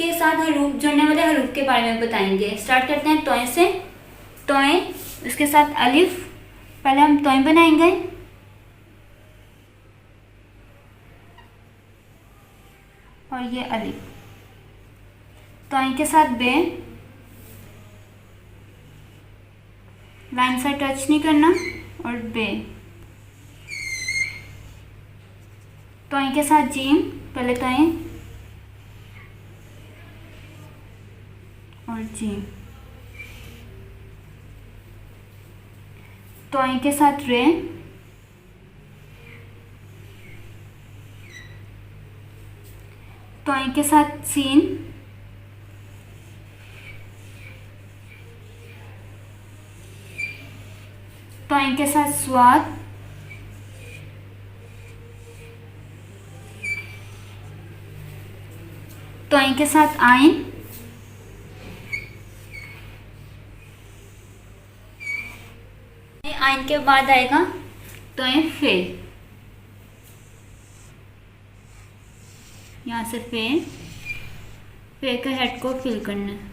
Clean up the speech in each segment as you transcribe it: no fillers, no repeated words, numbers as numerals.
के साथ हरूफ जुड़ने वाले हरूफ के बारे में बताएंगे। स्टार्ट करते हैं तोय से। तोय, उसके साथ अलिफ। पहले हम तोय बनाएंगे। और ये अलिफ। तोय के साथ बे, लाइन से टच नहीं करना। और बे। तोय के साथ जीम। पहले तोय और जीम। तोय के साथ रे। तोय के साथ सीन। तोय के साथ स्वाद। तोय के साथ आइन। आइन के बाद आएगा तोय फे। यहाँ से फे के हेड को फिल करना है।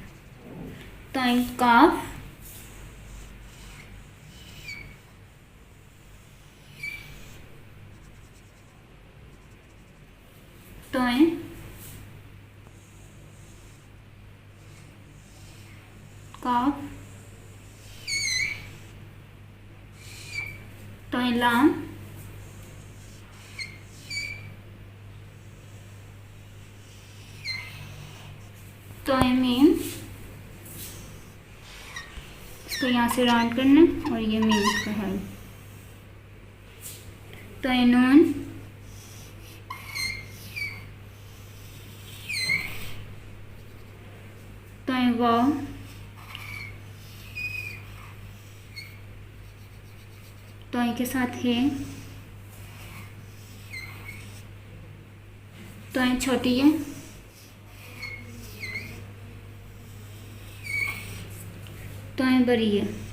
तोय काफ। तोय काफ। तोय लाम। तोय मीम। इसको यहाँ से राउंड करना है और ये मीम का है। तोय नून। तोय वाव। तोय के साथ है। तोय छोटी है। तोय बड़ी है।